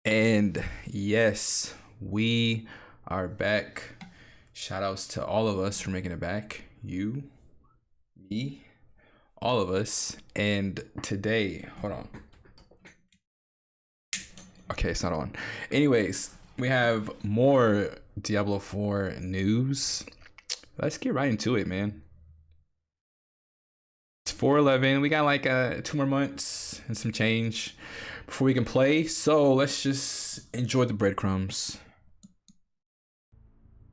And yes, we are back. Shout outs to all of us for making it back. You, me, all of us. And today, hold on. Okay, it's not on. Anyways, we have more Diablo 4 news. Let's get right into it, man. It's 4:11. We got like 2 more months and some change before we can play. So let's just enjoy the breadcrumbs.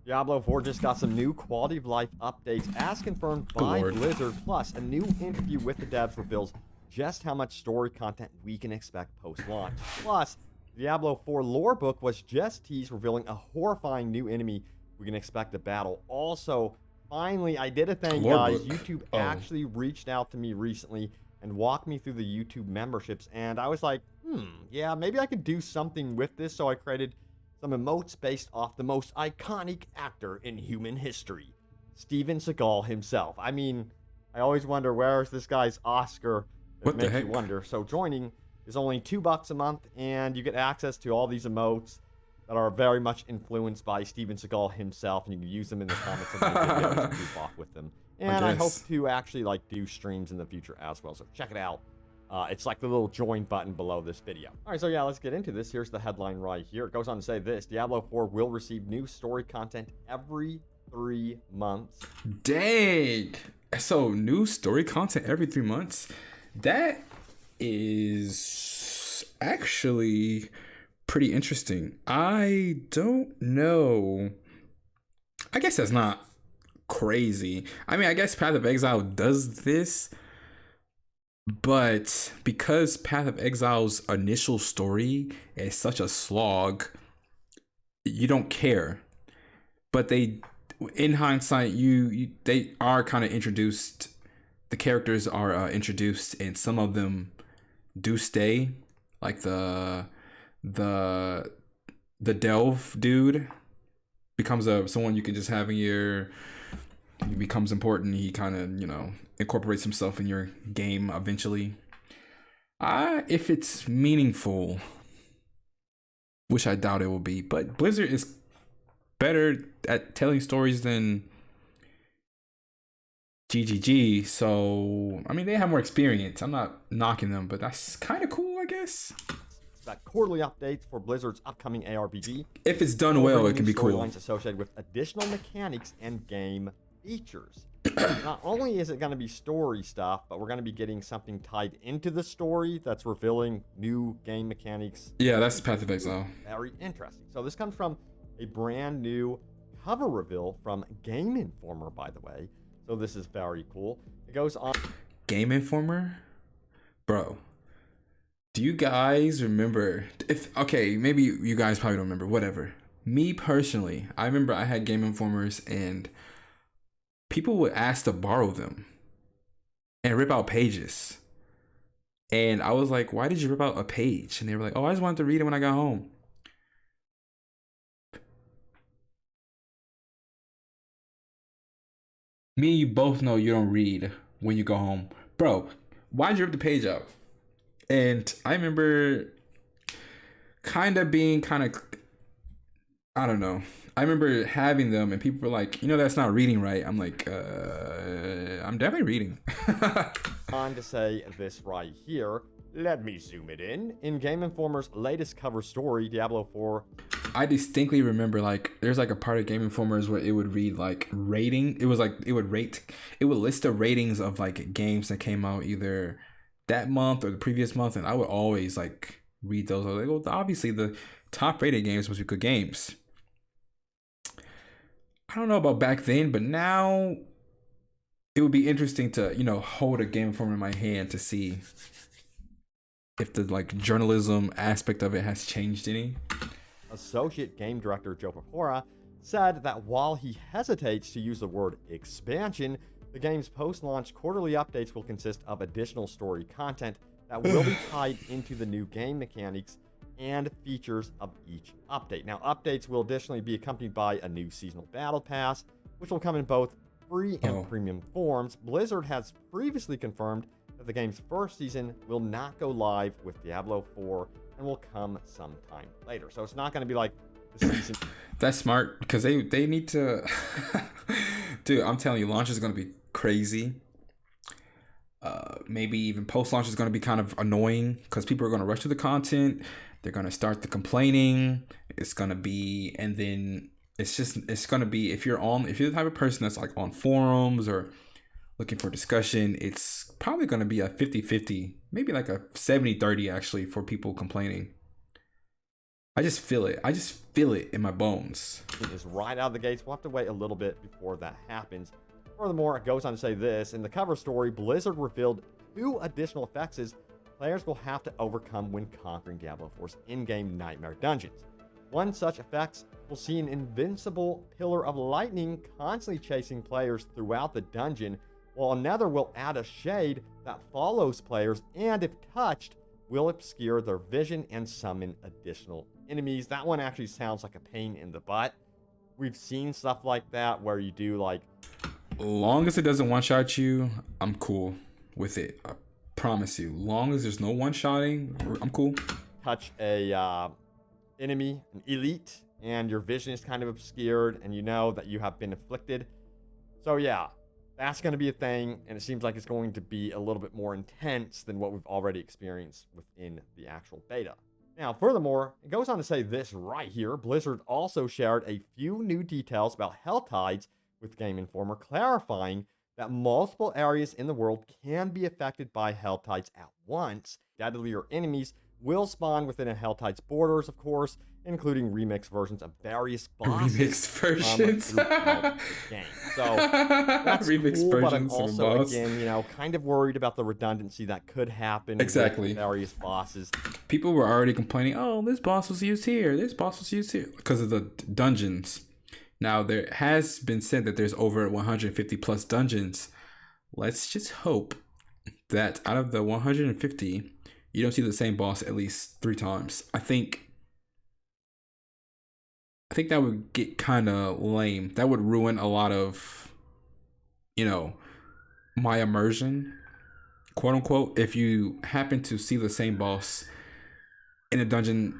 Diablo 4 just got some new quality of life updates as confirmed by Lord. Blizzard, plus a new interview with the devs reveals just how much story content we can expect post-launch. Plus, Diablo 4 lore book was just teased, revealing a horrifying new enemy we can expect to battle. Also, finally, I did a thing, Lore guys. book? YouTube Oh. actually reached out to me recently and walked me through the YouTube memberships, and I was like, yeah, maybe I could do something with this, so I created some emotes based off the most iconic actor in human history, Steven Seagal himself. I mean, I always wonder, where is this guy's Oscar? It What the makes you heck? wonder. So joining is only $2 a month, and you get access to all these emotes that are very much influenced by Steven Seagal himself, and you can use them in the comments of my videos and goof off with them. And I hope guess. to actually do streams in the future as well. So check it out. It's like the little join button below this video. All right, so yeah, let's get into this. Here's the headline right here. It goes on to say this: Diablo 4 will receive new story content every 3 months. Dang. So new story content every 3 months. That is actually pretty interesting. I don't know. I guess that's not crazy. I mean, I guess Path of Exile does this, but because Path of Exile's initial story is such a slog, you don't care. But they, in hindsight, they are kind of introduced. The characters are introduced, and some of them do stay, like the the delve dude becomes someone you can just have in your. He becomes important. He kind of incorporates himself in your game eventually. If it's meaningful, which I doubt it will be, but Blizzard is better at telling stories than GGG. So I mean, they have more experience. I'm not knocking them, but that's kind of cool, I guess. That quarterly updates for Blizzard's upcoming ARPG. If it's done well, it can be cool. Storylines associated with additional mechanics and game features. Not only is it going to be story stuff, but we're going to be getting something tied into the story that's revealing new game mechanics. Yeah, that's Path of Exile. Very interesting. So this comes from a brand new cover reveal from Game Informer, by the way. So this is very cool. It goes on. Game Informer? Bro. Do you guys remember okay, maybe you guys probably don't remember, whatever. Me personally, I remember I had Game Informers and people would ask to borrow them and rip out pages. And I was like, why did you rip out a page? And they were like, oh, I just wanted to read it when I got home. Me and you both know you don't read when you go home. Bro, why'd you rip the page out? And I remember being I don't know. I remember having them and people were like, that's not reading right. I'm like, I'm definitely reading. On to say this right here. Let me zoom it in. In Game Informer's latest cover story, Diablo 4. I distinctly remember there's a part of Game Informers where it would read rating. It was it would list the ratings of games that came out either that month or the previous month, and I would always read those. I was like, well, obviously the top rated games must be good games. I don't know about back then, but now it would be interesting to hold a Game Informer in my hand to see if the journalism aspect of it has changed any. Associate Game Director Joe Purpura said that while he hesitates to use the word expansion, the game's post-launch quarterly updates will consist of additional story content that will be tied into the new game mechanics and features of each update. Now, updates will additionally be accompanied by a new seasonal battle pass, which will come in both free and premium forms. Blizzard has previously confirmed that the game's first season will not go live with Diablo 4 and will come sometime later. So it's not going to be like the season. That's smart because they need to. Dude, I'm telling you, launch is gonna be crazy. Maybe even post launch is gonna be kind of annoying because people are gonna rush to the content. They're gonna start the complaining. It's gonna be, and then it's gonna be if you're the type of person that's like on forums or looking for discussion, it's probably gonna be a 50-50, maybe like a 70-30 actually for people complaining. I just feel it. I just feel it in my bones. It is right out of the gates. We'll have to wait a little bit before that happens. Furthermore, it goes on to say this. In the cover story, Blizzard revealed 2 additional effects players will have to overcome when conquering Diablo 4's in-game nightmare dungeons. One such effect will see an invincible pillar of lightning constantly chasing players throughout the dungeon, while another will add a shade that follows players and, if touched, will obscure their vision and summon additional enemies. That one actually sounds like a pain in the butt. We've seen stuff like that where you do like... Long as it doesn't one-shot you, I'm cool with it. I promise you. Long as there's no one-shotting, I'm cool. Touch a enemy, an elite, and your vision is kind of obscured, and you know that you have been afflicted. So yeah, that's going to be a thing, and it seems like it's going to be a little bit more intense than what we've already experienced within the actual beta. Now, furthermore, it goes on to say this right here. Blizzard also shared a few new details about Hell Tides with Game Informer, clarifying that multiple areas in the world can be affected by Hell Tides at once. Deadlier enemies will spawn within a Hell Tides borders, of course, including remixed versions of various bosses. Remixed versions. Throughout the game. So that's remixed cool, but I'm also, again, kind of worried about the redundancy that could happen exactly with various bosses. People were already complaining, oh, this boss was used here, this boss was used here, because of the dungeons. Now, there has been said that there's over 150 plus dungeons. Let's just hope that out of the 150, you don't see the same boss at least 3 times. I think that would get kind of lame. That would ruin a lot of, my immersion, quote unquote, if you happen to see the same boss in a dungeon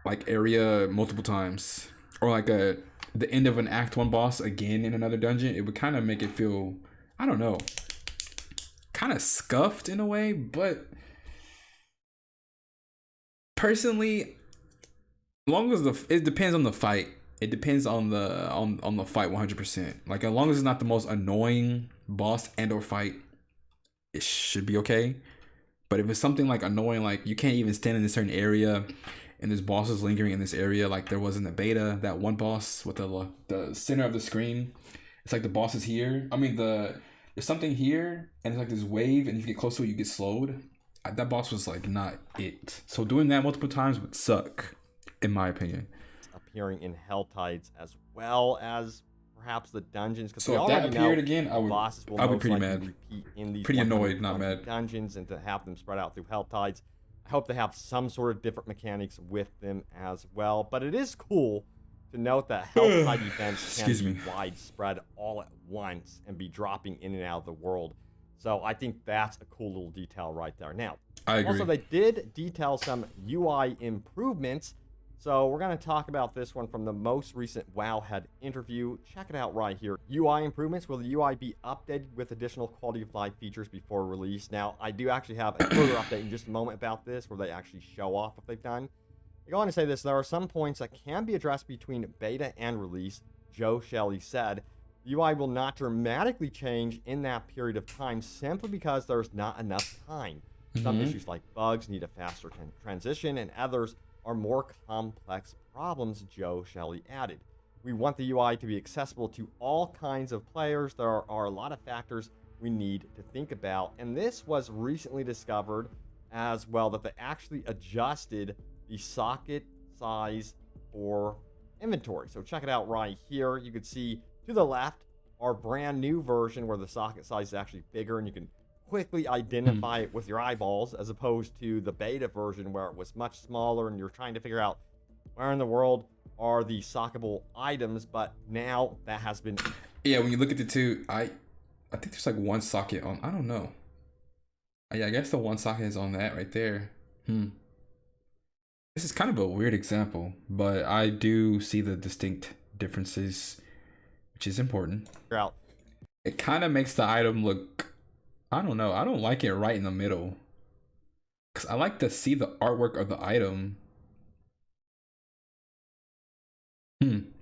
like area multiple times, or like the end of an Act 1 boss again in another dungeon. It would kind of make it feel, I don't know, kind of scuffed in a way. But personally, long as it depends on the fight. It depends on the fight 100%. Like, as long as it's not the most annoying boss and or fight, it should be okay. But if it's something like annoying, like you can't even stand in a certain area and there's bosses lingering in this area, like there was in the beta, that one boss with the center of the screen, it's like the boss is here. I mean, there's something here and it's like this wave, and if you get close to it, you get slowed. That boss was like not it. So doing that multiple times would suck, in my opinion. Appearing in Hell Tides as well as perhaps the dungeons. So if that appeared again, I would be pretty mad. In these pretty annoyed, not mad. Dungeons, and to have them spread out through Hell Tides. I hope they have some sort of different mechanics with them as well. But it is cool to note that Hell Tide events can be widespread all at once and be dropping in and out of the world. So I think that's a cool little detail right there. Now, I agree. Also, they did detail some UI improvements. So we're going to talk about this one from the most recent Wowhead interview. Check it out right here. UI improvements. Will the UI be updated with additional quality of life features before release? Now, I do actually have a further update in just a moment about this, where they actually show off what they've done. They go on to say this. There are some points that can be addressed between beta and release. Joe Shelley said, the UI will not dramatically change in that period of time simply because there's not enough time. Some issues like bugs need a faster transition, and others are more complex problems, Joe Shelley added. We want the UI to be accessible to all kinds of players. There are a lot of factors we need to think about, and this was recently discovered as well, that they actually adjusted the socket size for inventory. So check it out right here. You can see to the left our brand new version where the socket size is actually bigger, and you can quickly identify it with your eyeballs, as opposed to the beta version where it was much smaller and you're trying to figure out where in the world are the sockable items. But now that has been... Yeah, when you look at the two, I think there's like one socket on, I don't know. Yeah, I guess the one socket is on that right there. This is kind of a weird example, but I do see the distinct differences, which is important. Out. It kind of makes the item look, I don't know, I don't like it right in the middle. Because I like to see the artwork of the item. I'm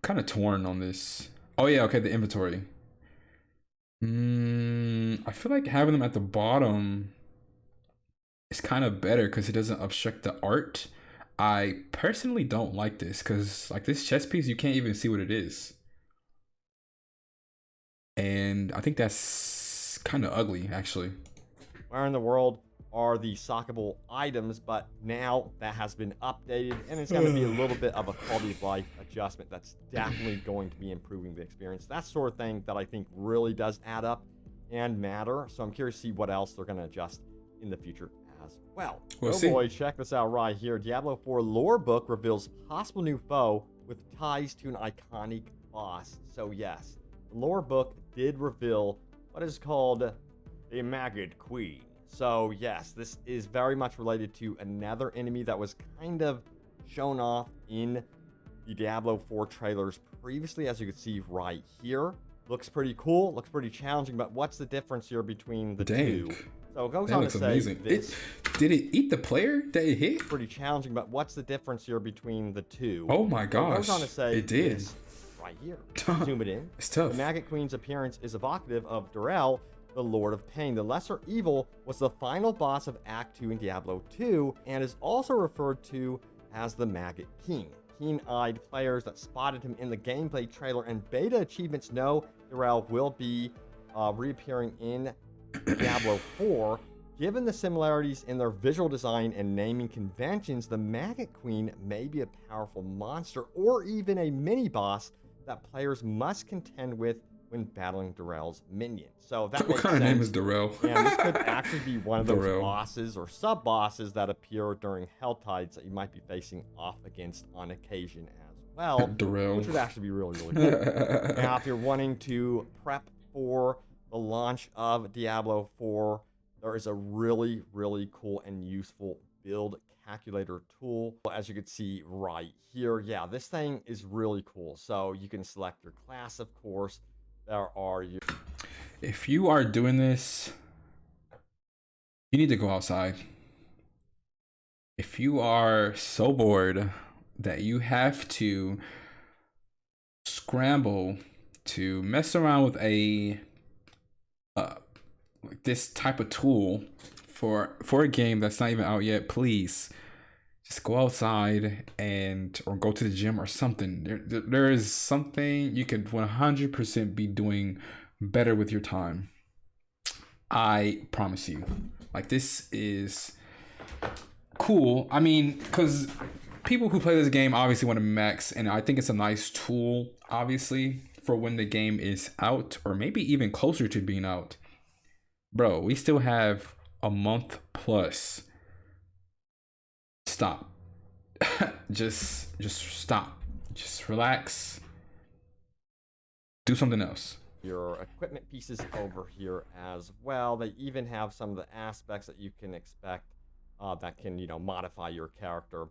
kind of torn on this. Oh yeah, okay, the inventory. I feel like having them at the bottom is kind of better because it doesn't obstruct the art. I personally don't like this because like this chess piece, you can't even see what it is. And I think that's kind of ugly, actually. Where in the world are the sockable items? But now that has been updated, and it's going to be a little bit of a quality of life adjustment that's definitely going to be improving the experience. That sort of thing that I think really does add up and matter. So I'm curious to see what else they're going to adjust in the future as well. We'll oh see. Boy, check this out right here. Diablo 4 lore book reveals possible new foe with ties to an iconic boss. So yes, the lore book did reveal what is called the Maggot Queen. So yes, this is very much related to another enemy that was kind of shown off in the Diablo 4 trailers previously, as you can see right here. Looks pretty cool, looks pretty challenging, but what's the difference here between the two? So it goes on to say amazing. Did it eat the player that it hit? Pretty challenging, but what's the difference here between the two? Oh my gosh, it goes on to say it did. This right here. Zoom it in. It's tough. The Maggot Queen's appearance is evocative of Durell, the Lord of Pain. The Lesser Evil was the final boss of Act 2 in Diablo 2 and is also referred to as the Maggot King. Keen-eyed players that spotted him in the gameplay trailer and beta achievements know Durell will be reappearing in Diablo 4. Given the similarities in their visual design and naming conventions, the Maggot Queen may be a powerful monster or even a mini-boss that players must contend with when battling Durell's minions. So that what kind of name is Durell? And this could actually be one of those bosses or sub-bosses that appear during Helltides that you might be facing off against on occasion as well. Durell. Which would actually be really, really cool. Now, if you're wanting to prep for the launch of Diablo 4, there is a really, really cool and useful build calculator tool. As you can see right here, yeah, this thing is really cool. So you can select your class, of course. There are your... If you are doing this, you need to go outside. If you are so bored that you have to scramble to mess around with a like this type of tool for a game that's not even out yet, please just go outside or go to the gym or something. There is something you could 100% be doing better with your time. I promise you. Like, this is cool. I mean, because people who play this game obviously want to max, and I think it's a nice tool, obviously, for when the game is out or maybe even closer to being out. Bro, we still have a month plus. Stop. just stop. Just relax. Do something else. Your equipment pieces over here as well. They even have some of the aspects that you can expect that can, modify your character.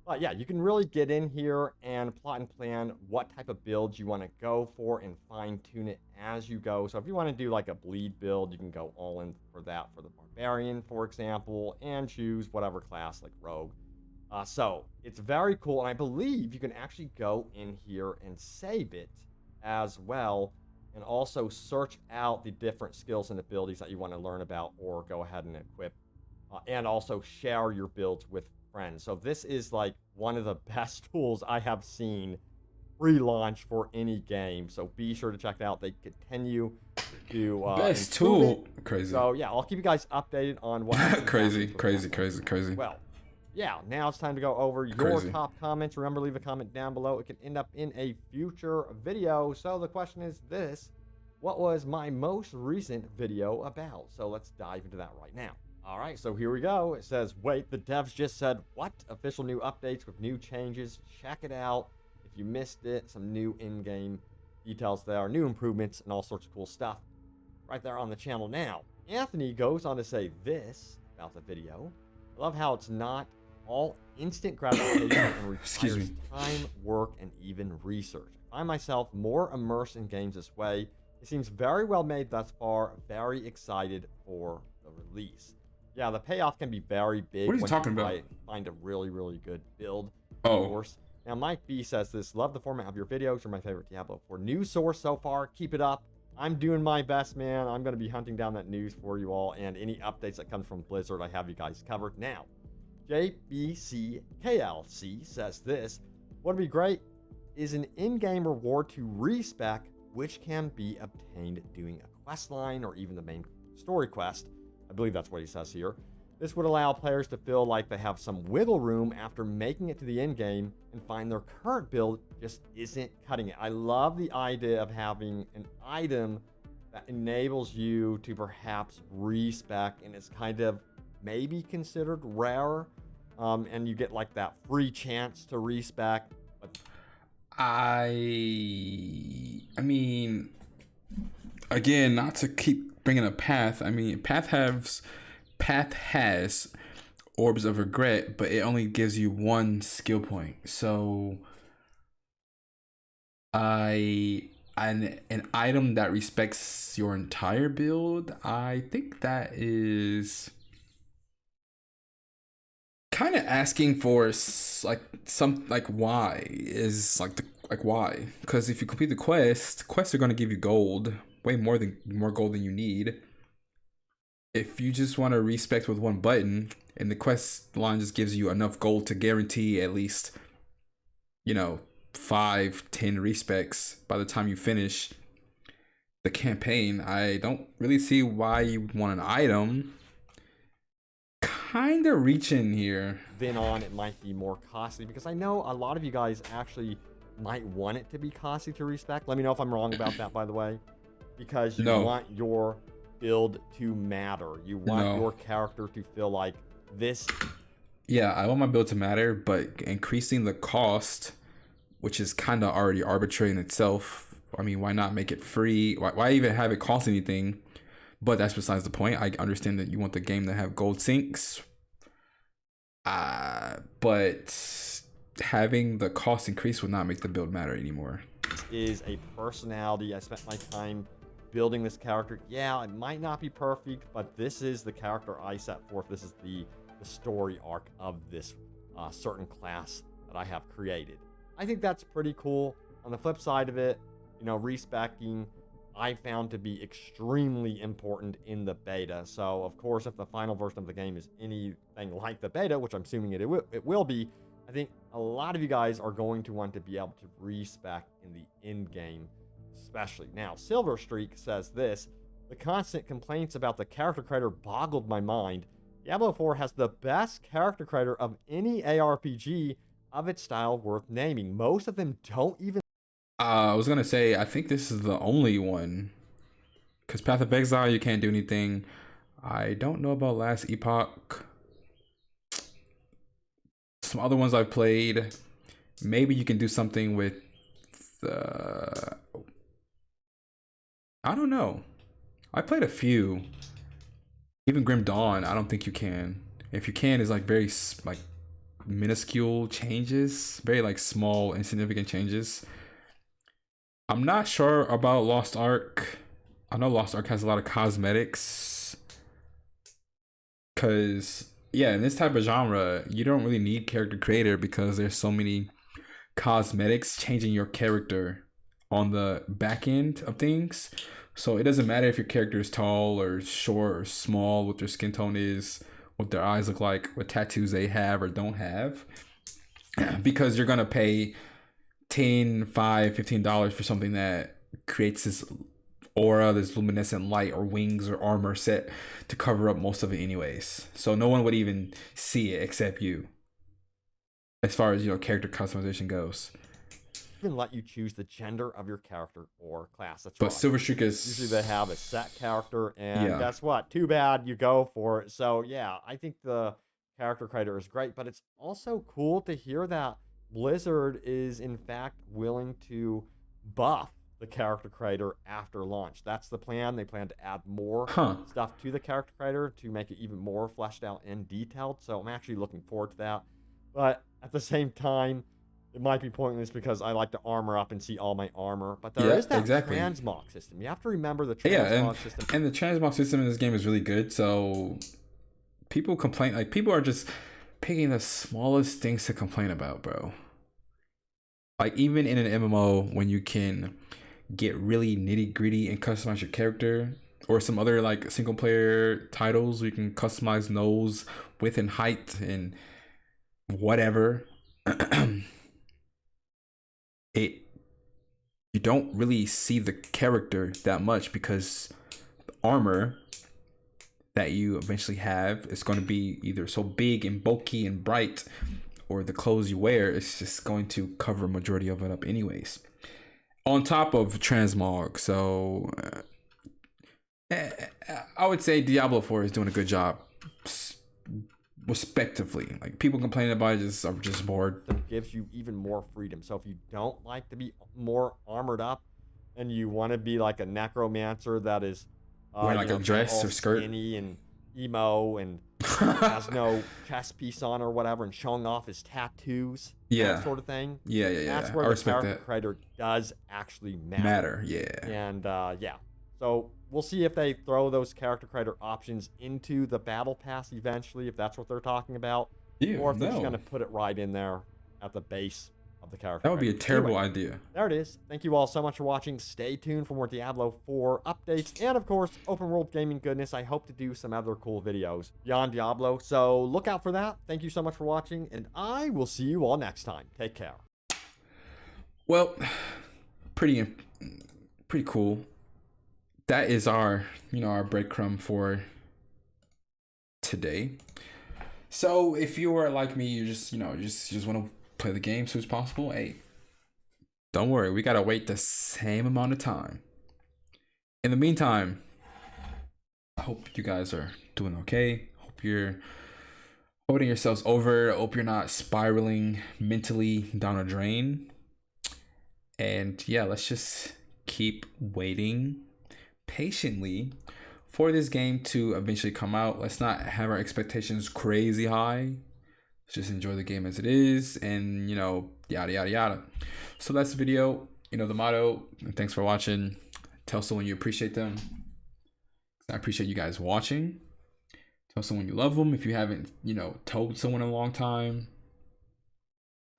But yeah, you can really get in here and plot and plan what type of build you want to go for and fine tune it as you go. So if you want to do like a bleed build, you can go all in for that for the barbarian, for example, and choose whatever class like rogue. So it's very cool. And I believe you can actually go in here and save it as well. And also search out the different skills and abilities that you want to learn about or go ahead and equip. And also share your builds with friends. So this is like one of the best tools I have seen pre-launch for any game. So be sure to check it out. They continue to best tool. Crazy. So yeah, I'll keep you guys updated on what crazy. Well, yeah, now it's time to go over your top comments. Remember, leave a comment down below. It can end up in a future video. So the question is this: what was my most recent video about? So let's dive into that right now. All right, so here we go. It says, wait, the devs just said what? Official new updates with new changes. Check it out. If you missed it, some new in-game details there, new improvements, and all sorts of cool stuff right there on the channel now. Anthony goes on to say this about the video. I love how it's not all instant gratification and Excuse requires me. time, work, and even research. I find myself more immersed in games this way. It seems very well made thus far. Very excited for the release. Yeah, the payoff can be very What big are you once you talking about? find a really, really good build, of Oh, course. Now, Mike B says this, love the format of your videos. You're my favorite Diablo 4 news source so far. Keep it up. I'm doing my best, man. I'm going to be hunting down that news for you all, and any updates that comes from Blizzard, I have you guys covered. Now, JBCKLC says this, what would be great is an in-game reward to respec, which can be obtained doing a quest line or even the main story quest. I believe that's what he says here. This would allow players to feel like they have some wiggle room after making it to the end game and find their current build just isn't cutting it. I love the idea of having an item that enables you to perhaps respec, and it's kind of maybe considered rare, and you get like that free chance to respec. But I mean, again, not to keep bringing up Path. I mean, Path has orbs of regret, but it only gives you one skill point. So an item that respects your entire build, I think that is kind of asking for like some like why is like the like why? Because if you complete the quests are going to give you gold, way more gold than you need. If you just want to respect with one button and the quest line just gives you enough gold to guarantee at least, you know, 5-10 respects by the time you finish the campaign, I don't really see why you want an item. Kind of reaching here. then on, it might be more costly, because I know a lot of you guys actually might want it to be costly to respec. Let me know if I'm wrong about that, by the way, because you No. want your build to matter. You want No. your character to feel like this. Yeah, I want my build to matter, but increasing the cost, which is kind of already arbitrary in itself. I mean, why not make it free? Why even have it cost anything? But that's besides the point. I understand that you want the game to have gold sinks. But having the cost increase would not make the build matter anymore. Is a personality. I spent my time building this character. Yeah, it might not be perfect, but this is the character I set forth. This is the story arc of this certain class that I have created. I think that's pretty cool. On the flip side of it, you know, respeccing I found to be extremely important in the beta. So, of course, if the final version of the game is anything like the beta, which I'm assuming it will be, I think a lot of you guys are going to want to be able to respec in the end game, especially. Now, Silver Streak says this, the constant complaints about the character creator boggled my mind. Diablo 4 has the best character creator of any ARPG of its style worth naming. Most of them don't even. I was gonna say, I think this is the only one, because Path of Exile you can't do anything. I don't know about Last Epoch. Some other ones I've played, maybe you can do something with the. I don't know. I played a few. Even Grim Dawn, I don't think you can. If you can, it's like very like minuscule changes, very like small, insignificant changes. I'm not sure about Lost Ark. I know Lost Ark has a lot of cosmetics. Cause yeah, in this type of genre, you don't really need character creator because there's so many cosmetics changing your character on the back end of things. So it doesn't matter if your character is tall or short or small, what their skin tone is, what their eyes look like, what tattoos they have or don't have. Because you're gonna pay 10, 5, $15 for something that creates this aura, this luminescent light or wings or armor set to cover up most of it anyways. So no one would even see it except you. As far as, you know, character customization goes. Even let you choose the gender of your character or class. That's But right. Silver Streak is Usually they have a set character, and Yeah. guess what? Too bad, you go for it. So yeah, I think the character creator is great, but it's also cool to hear that Blizzard is in fact willing to buff the character creator after launch. That's the plan. They plan to add more Huh. stuff to the character creator to make it even more fleshed out and detailed. So I'm actually looking forward to that. But at the same time, it might be pointless because I like to armor up and see all my armor. But there Yeah, is that exactly. transmog system. You have to remember the Yeah, transmog system. and the transmog system in this game is really good. So people complain, like people are just picking the smallest things to complain about, bro. Like even in an MMO, when you can get really nitty gritty and customize your character, or some other like single player titles, where you can customize nose, width, and height, and whatever. it You don't really see the character that much because the armor that you eventually have is going to be either so big and bulky and bright, or the clothes you wear is just going to cover majority of it up anyways, on top of transmog. So I would say Diablo 4 is doing a good job respectively. Like people complaining about it are just bored. It gives you even more freedom. So if you don't like to be more armored up and you want to be like a necromancer that is Wearing like a dress or skirt, skinny and emo and has no chest piece on or whatever, and showing off his tattoos, that sort of thing. Yeah. That's where the character creator does actually matter. Yeah. And yeah. So we'll see if they throw those character creator options into the battle pass eventually, if that's what they're talking about, or if they're just going to put it right in there at the base of the character. That would be a terrible idea. There it is. Thank you all so much for watching. Stay tuned for more Diablo 4 updates and, of course, open world gaming goodness. I hope to do some other cool videos beyond Diablo, so look out for that. Thank you so much for watching, and I will see you all next time. Take care. Well, pretty cool. That is our our breadcrumb for today. So if you are like me, you just just want to play the game as soon as possible, hey, don't worry, we gotta wait the same amount of time. In the meantime, I hope you guys are doing okay. Hope you're holding yourselves over. Hope you're not spiraling mentally down a drain. And yeah, let's just keep waiting patiently for this game to eventually come out. Let's not have our expectations crazy high. Let's just enjoy the game as it is, and yada yada yada. So that's the video. The motto. Thanks for watching. Tell someone you appreciate them. I appreciate you guys watching. Tell someone you love them if you haven't told someone in a long time.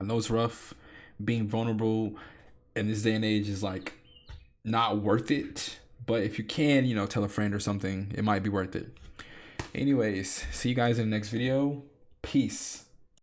I know it's rough. Being vulnerable in this day and age is like not worth it. But if you can, tell a friend or something, it might be worth it. Anyways, see you guys in the next video. Peace.